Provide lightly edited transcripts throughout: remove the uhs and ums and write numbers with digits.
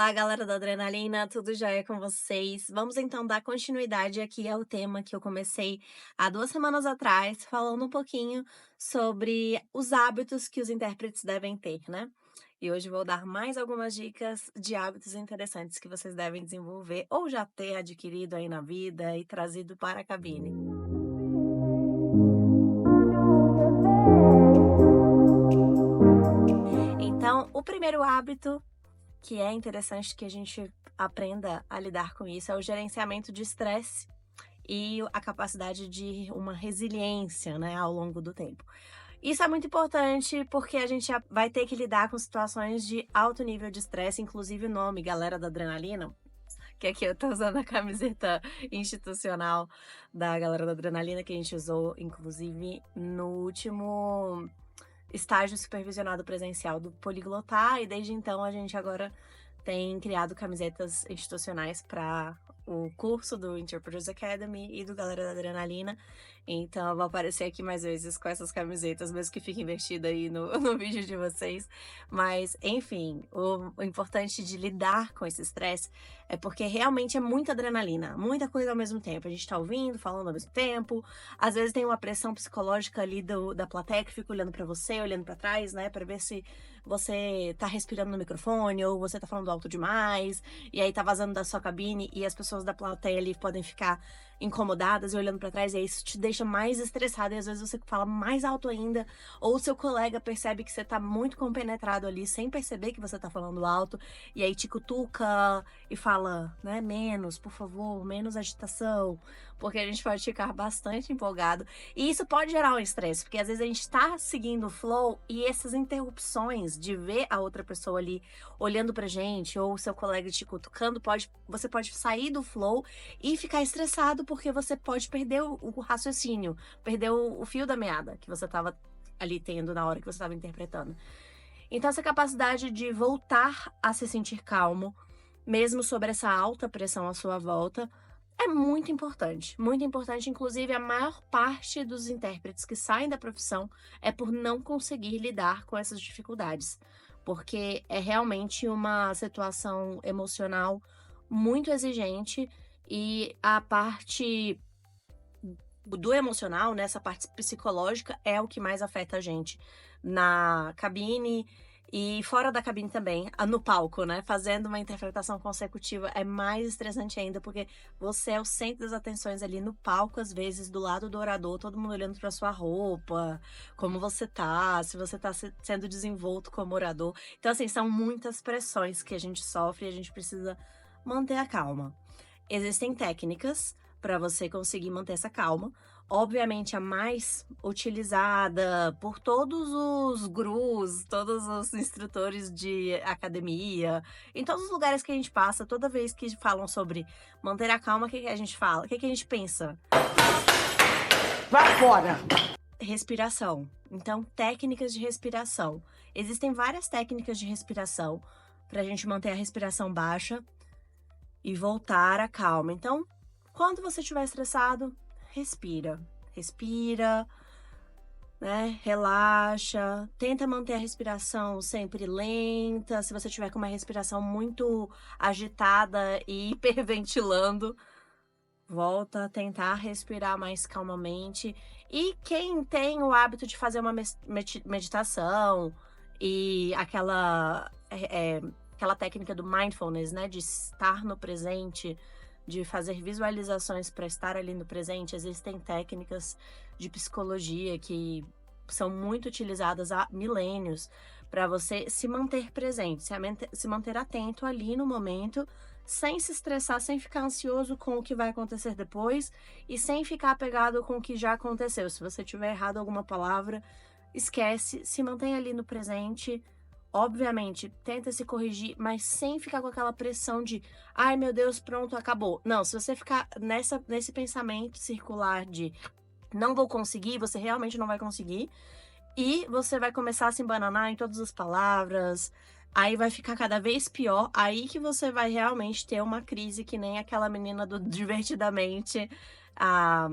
Olá, galera da Adrenalina, tudo jóia com vocês? Vamos então dar continuidade aqui ao tema que eu comecei há 2 semanas atrás, falando um pouquinho sobre os hábitos que os intérpretes devem ter, né? E hoje vou dar mais algumas dicas de hábitos interessantes que vocês devem desenvolver ou já ter adquirido aí na vida e trazido para a cabine. Então, o primeiro hábito que é interessante que a gente aprenda a lidar com isso é o gerenciamento de estresse e a capacidade de uma resiliência, né, ao longo do tempo. Isso é muito importante porque a gente vai ter que lidar com situações de alto nível de estresse, inclusive o nome, galera da adrenalina, que aqui eu tô usando a camiseta institucional da galera da adrenalina que a gente usou, inclusive, no último estágio supervisionado presencial do Poliglotar, e desde então a gente agora tem criado camisetas institucionais para o curso do Interpreters Academy e do Galera da Adrenalina. Então eu vou aparecer aqui mais vezes com essas camisetas, mesmo que fique invertida aí no, no vídeo de vocês. Mas, enfim, o importante de lidar com esse estresse é porque realmente é muita adrenalina, muita coisa ao mesmo tempo. A gente tá ouvindo, falando ao mesmo tempo. Às vezes tem uma pressão psicológica ali da plateia que fica olhando pra você, olhando pra trás, né? Pra ver se você tá respirando no microfone ou você tá falando alto demais. E aí tá vazando da sua cabine e as pessoas da plateia ali podem ficar incomodadas e olhando pra trás, e aí isso te deixa mais estressada, e às vezes você fala mais alto ainda, ou o seu colega percebe que você tá muito compenetrado ali, sem perceber que você tá falando alto, e aí te cutuca e fala, né, menos, por favor, menos agitação, porque a gente pode ficar bastante empolgado, e isso pode gerar um estresse, porque às vezes a gente tá seguindo o flow, e essas interrupções de ver a outra pessoa ali olhando pra gente, ou o seu colega te cutucando, você pode sair do flow e ficar estressado porque você pode perder o raciocínio, perder o fio da meada que você estava ali tendo na hora que você estava interpretando. Então, essa capacidade de voltar a se sentir calmo, mesmo sobre essa alta pressão à sua volta, é muito importante. Muito importante, inclusive, a maior parte dos intérpretes que saem da profissão é por não conseguir lidar com essas dificuldades, porque é realmente uma situação emocional muito exigente e a parte do emocional, né, essa parte psicológica é o que mais afeta a gente na cabine e fora da cabine também, no palco, né, fazendo uma interpretação consecutiva é mais estressante ainda, porque você é o centro das atenções ali no palco, às vezes, do lado do orador, todo mundo olhando pra sua roupa, como você tá, se você tá sendo desenvolto como orador. Então, assim, são muitas pressões que a gente sofre e a gente precisa manter a calma. Existem técnicas para você conseguir manter essa calma. Obviamente, a mais utilizada por todos os gurus, todos os instrutores de academia, em todos os lugares que a gente passa, toda vez que falam sobre manter a calma, o que que a gente fala? O que que a gente pensa? Vai fora! Respiração. Então, técnicas de respiração. Existem várias técnicas de respiração para a gente manter a respiração baixa e voltar à calma. Então, quando você estiver estressado, respira. Respira, né? Relaxa. Tenta manter a respiração sempre lenta. Se você tiver com uma respiração muito agitada e hiperventilando, volta a tentar respirar mais calmamente. E quem tem o hábito de fazer uma meditação e aquela técnica do mindfulness, né, de estar no presente, de fazer visualizações para estar ali no presente, existem técnicas de psicologia que são muito utilizadas há milênios para você se manter presente, se manter atento ali no momento, sem se estressar, sem ficar ansioso com o que vai acontecer depois e sem ficar apegado com o que já aconteceu. Se você tiver errado alguma palavra, esquece, se mantém ali no presente. Obviamente, tenta se corrigir, mas sem ficar com aquela pressão de ai meu Deus, pronto, acabou. Não, se você ficar nesse pensamento circular de não vou conseguir, você realmente não vai conseguir. E você vai começar a se embananar em todas as palavras, aí vai ficar cada vez pior, aí que você vai realmente ter uma crise que nem aquela menina do Divertidamente, a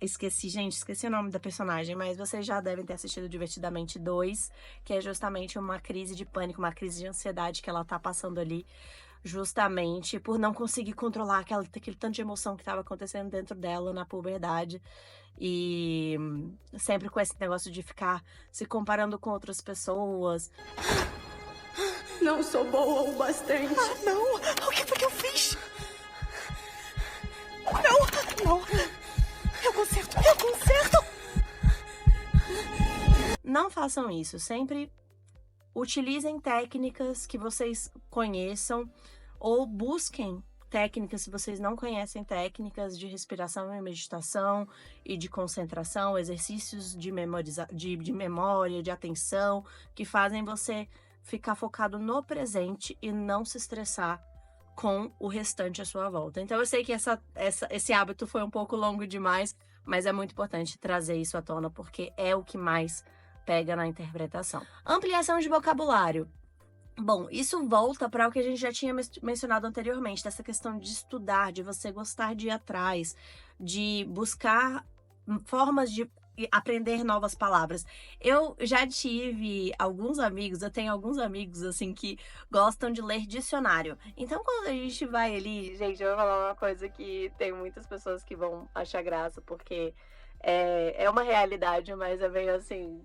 esqueci o nome da personagem, mas vocês já devem ter assistido Divertidamente 2, que é justamente uma crise de pânico, uma crise de ansiedade que ela tá passando ali, justamente por não conseguir controlar aquele tanto de emoção que estava acontecendo dentro dela na puberdade. E sempre com esse negócio de ficar se comparando com outras pessoas. Não sou boa o bastante. Não! O que foi que eu fiz? Não! Eu conserto! Não façam isso. Sempre utilizem técnicas que vocês conheçam ou busquem técnicas se vocês não conhecem técnicas de respiração e meditação e de concentração, exercícios de memória, de atenção, que fazem você ficar focado no presente e não se estressar com o restante à sua volta. Então eu sei que esse hábito foi um pouco longo demais, mas é muito importante trazer isso à tona, porque é o que mais pega na interpretação. Ampliação de vocabulário. Bom, isso volta para o que a gente já tinha mencionado anteriormente, dessa questão de estudar, de você gostar de ir atrás, de buscar formas de aprender novas palavras. Eu já tive alguns amigos, eu tenho alguns amigos, assim, que gostam de ler dicionário. Então, quando a gente vai ali, gente, eu vou falar uma coisa que tem muitas pessoas que vão achar graça, porque é uma realidade, mas é meio, assim,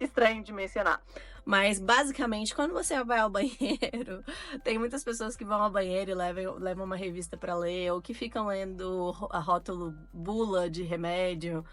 estranho de mencionar. Mas, basicamente, quando você vai ao banheiro, tem muitas pessoas que vão ao banheiro e levam uma revista para ler, ou que ficam lendo a rótulo bula de remédio.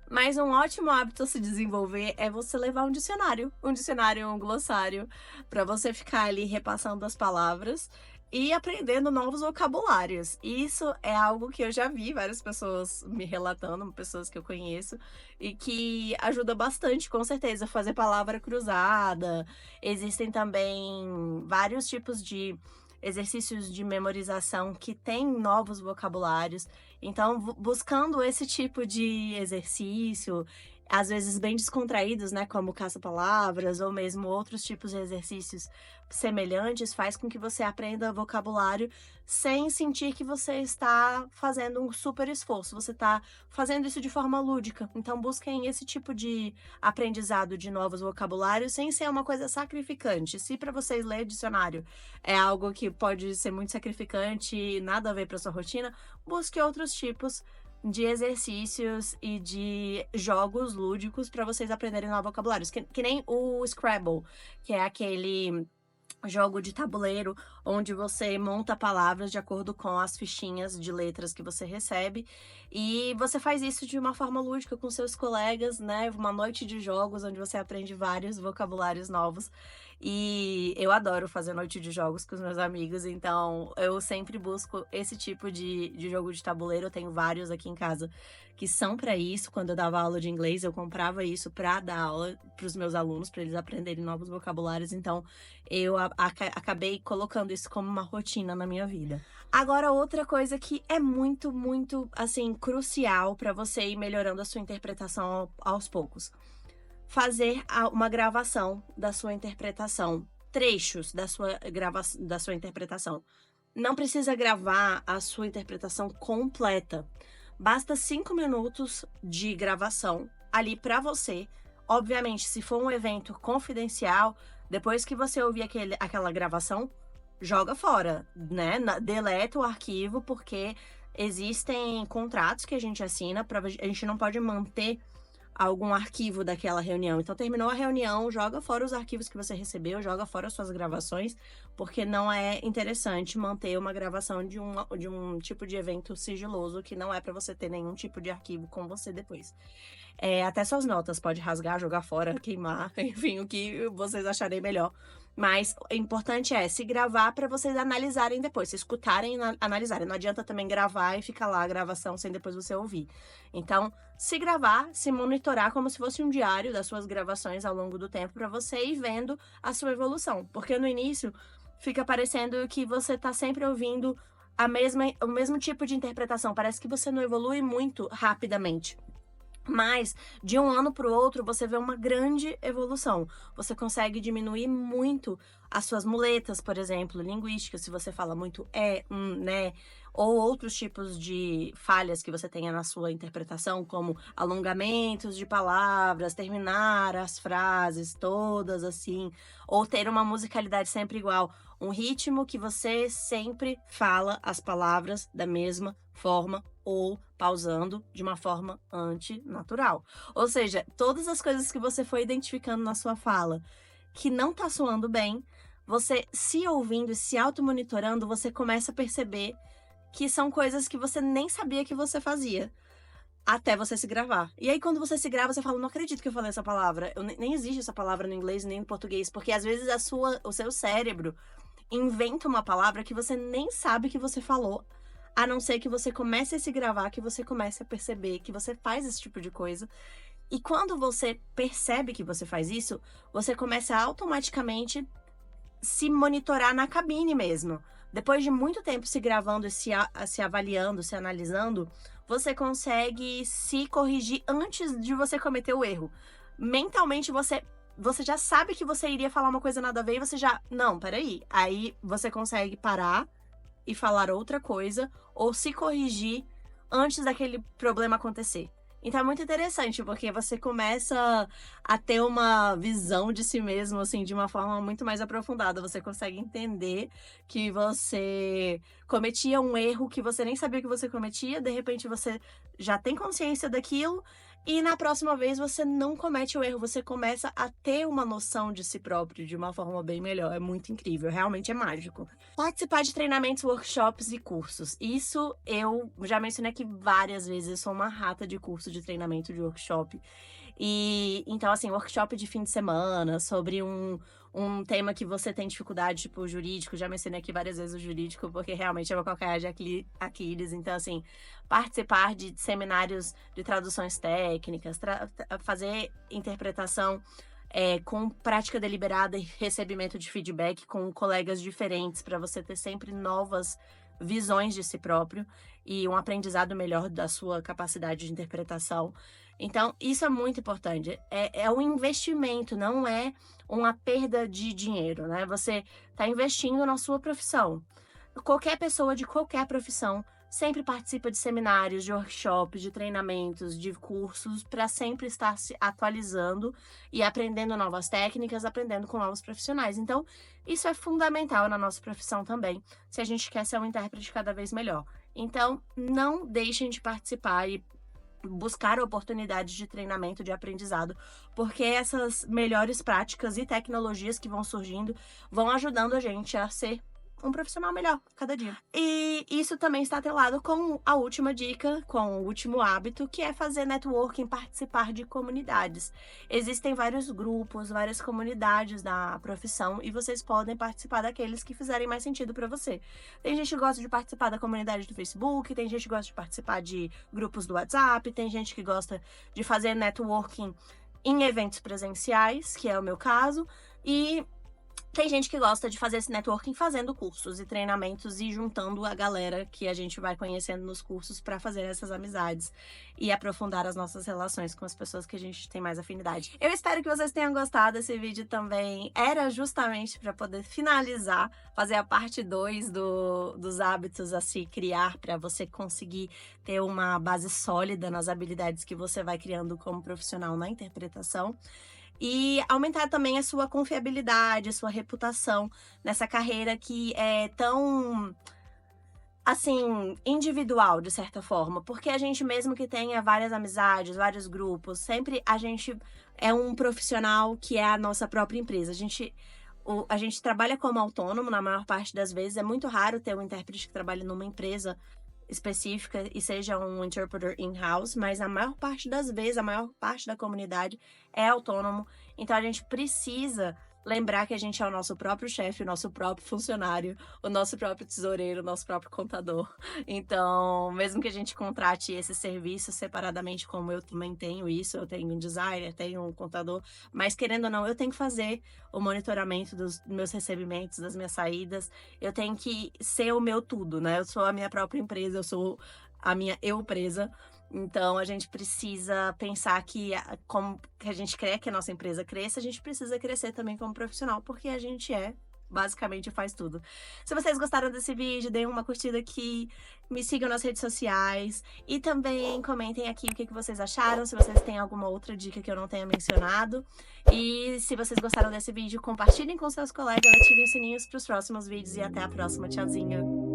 Mas um ótimo hábito a se desenvolver é você levar um dicionário, um glossário, para você ficar ali repassando as palavras e aprendendo novos vocabulários. Isso é algo que eu já vi várias pessoas me relatando, pessoas que eu conheço, e que ajuda bastante, com certeza, a fazer palavra cruzada. Existem também vários tipos de exercícios de memorização que têm novos vocabulários. Então, buscando esse tipo de exercício, às vezes bem descontraídos, né, como caça-palavras ou mesmo outros tipos de exercícios semelhantes, faz com que você aprenda vocabulário sem sentir que você está fazendo um super esforço, você está fazendo isso de forma lúdica. Então, busquem esse tipo de aprendizado de novos vocabulários sem ser uma coisa sacrificante. Se para vocês ler dicionário é algo que pode ser muito sacrificante e nada a ver para sua rotina, busque outros tipos de exercícios e de jogos lúdicos para vocês aprenderem novos vocabulários. Que nem o Scrabble, que é aquele jogo de tabuleiro onde você monta palavras de acordo com as fichinhas de letras que você recebe, e você faz isso de uma forma lúdica com seus colegas, né? Uma noite de jogos onde você aprende vários vocabulários novos. E eu adoro fazer noite de jogos com os meus amigos, então eu sempre busco esse tipo de jogo de tabuleiro. Eu tenho vários aqui em casa que são para isso. Quando eu dava aula de inglês, eu comprava isso para dar aula para os meus alunos, para eles aprenderem novos vocabulários. Então eu acabei colocando isso como uma rotina na minha vida. Agora, outra coisa que é muito, muito, assim, crucial para você ir melhorando a sua interpretação aos poucos. Fazer uma gravação da sua interpretação, trechos da sua interpretação. Não precisa gravar a sua interpretação completa. Basta 5 minutos de gravação ali para você. Obviamente, se for um evento confidencial, depois que você ouvir aquela gravação, joga fora, né? Deleta o arquivo, porque existem contratos que a gente assina, a gente não pode manter algum arquivo daquela reunião. Então, terminou a reunião, joga fora os arquivos que você recebeu, joga fora as suas gravações, porque não é interessante manter uma gravação de um tipo de evento sigiloso que não é para você ter nenhum tipo de arquivo com você depois. Até suas notas pode rasgar, jogar fora, queimar, enfim, o que vocês acharem melhor. Mas o importante é se gravar para vocês analisarem depois, se escutarem e analisarem. Não adianta também gravar e ficar lá a gravação sem depois você ouvir. Então, se gravar, se monitorar como se fosse um diário das suas gravações ao longo do tempo para você ir vendo a sua evolução. Porque no início fica parecendo que você tá sempre ouvindo o mesmo tipo de interpretação. Parece que você não evolui muito rapidamente. Mas, de um ano para o outro, você vê uma grande evolução. Você consegue diminuir muito as suas muletas, por exemplo, linguísticas, se você fala muito né, ou outros tipos de falhas que você tenha na sua interpretação, como alongamentos de palavras, terminar as frases todas assim, ou ter uma musicalidade sempre igual, um ritmo que você sempre fala as palavras da mesma forma ou pausando de uma forma antinatural. Ou seja, todas as coisas que você foi identificando na sua fala que não tá soando bem, você se ouvindo e se auto-monitorando, você começa a perceber que são coisas que você nem sabia que você fazia. Até você se gravar. E aí, quando você se grava, você fala, não acredito que eu falei essa palavra. Nem existe essa palavra no inglês nem no português. Porque às vezes o seu cérebro inventa uma palavra que você nem sabe que você falou. A não ser que você comece a se gravar, que você comece a perceber que você faz esse tipo de coisa. E quando você percebe que você faz isso, você começa a automaticamente se monitorar na cabine mesmo. Depois de muito tempo se gravando, se avaliando, se analisando, você consegue se corrigir antes de você cometer o erro. Mentalmente, você já sabe que você iria falar uma coisa nada a ver e você já... Não, peraí. Aí você consegue parar e falar outra coisa ou se corrigir antes daquele problema acontecer. Então é muito interessante, porque você começa a ter uma visão de si mesmo, assim, de uma forma muito mais aprofundada. Você consegue entender que você cometia um erro que você nem sabia que você cometia, de repente você já tem consciência daquilo, e na próxima vez você não comete o erro, você começa a ter uma noção de si próprio de uma forma bem melhor. É muito incrível, realmente é mágico. Participar de treinamentos, workshops e cursos. Isso eu já mencionei aqui várias vezes, eu sou uma rata de curso de treinamento, de workshop. E então, assim, workshop de fim de semana, sobre um tema que você tem dificuldade, tipo o jurídico, já mencionei aqui várias vezes o jurídico, porque realmente é uma calcanhar de Aquiles. Então, assim, participar de seminários de traduções técnicas, fazer interpretação com prática deliberada e recebimento de feedback com colegas diferentes, para você ter sempre novas visões de si próprio e um aprendizado melhor da sua capacidade de interpretação. Então, isso é muito importante. É um investimento, não é uma perda de dinheiro, né? Você está investindo na sua profissão. Qualquer pessoa de qualquer profissão sempre participa de seminários, de workshops, de treinamentos, de cursos, para sempre estar se atualizando e aprendendo novas técnicas, aprendendo com novos profissionais. Então, isso é fundamental na nossa profissão também, se a gente quer ser um intérprete cada vez melhor. Então, não deixem de participar e buscar oportunidades de treinamento, de aprendizado, porque essas melhores práticas e tecnologias que vão surgindo vão ajudando a gente a ser um profissional melhor cada dia. E isso também está atrelado com a última dica, com o último hábito, que é fazer networking, participar de comunidades. Existem vários grupos, várias comunidades na profissão e vocês podem participar daqueles que fizerem mais sentido para você. Tem gente que gosta de participar da comunidade do Facebook, tem gente que gosta de participar de grupos do WhatsApp, tem gente que gosta de fazer networking em eventos presenciais, que é o meu caso, e tem gente que gosta de fazer esse networking fazendo cursos e treinamentos e juntando a galera que a gente vai conhecendo nos cursos para fazer essas amizades e aprofundar as nossas relações com as pessoas que a gente tem mais afinidade. Eu espero que vocês tenham gostado. Esse vídeo também era justamente para poder finalizar, fazer a parte 2 dos hábitos a se criar, para você conseguir ter uma base sólida nas habilidades que você vai criando como profissional na interpretação. E aumentar também a sua confiabilidade, a sua reputação nessa carreira que é tão, assim, individual, de certa forma. Porque a gente, mesmo que tenha várias amizades, vários grupos, sempre a gente é um profissional que é a nossa própria empresa. A gente trabalha como autônomo na maior parte das vezes. É muito raro ter um intérprete que trabalhe numa empresa específica e seja um interpreter in-house, mas a maior parte das vezes, a maior parte da comunidade é autônomo. Então a gente precisa lembrar que a gente é o nosso próprio chefe, o nosso próprio funcionário, o nosso próprio tesoureiro, o nosso próprio contador. Então, mesmo que a gente contrate esse serviço separadamente, como eu também tenho isso, eu tenho um designer, tenho um contador, mas querendo ou não, eu tenho que fazer o monitoramento dos meus recebimentos, das minhas saídas, eu tenho que ser o meu tudo, né? Eu sou a minha própria empresa, eu sou a minha eu-presa. Então, a gente precisa pensar que, como que a gente quer que a nossa empresa cresça, a gente precisa crescer também como profissional, porque a gente basicamente faz tudo. Se vocês gostaram desse vídeo, deem uma curtida aqui, me sigam nas redes sociais e também comentem aqui o que vocês acharam, se vocês têm alguma outra dica que eu não tenha mencionado. E se vocês gostaram desse vídeo, compartilhem com seus colegas, ativem os sininhos para os próximos vídeos e até a próxima. Tchauzinho!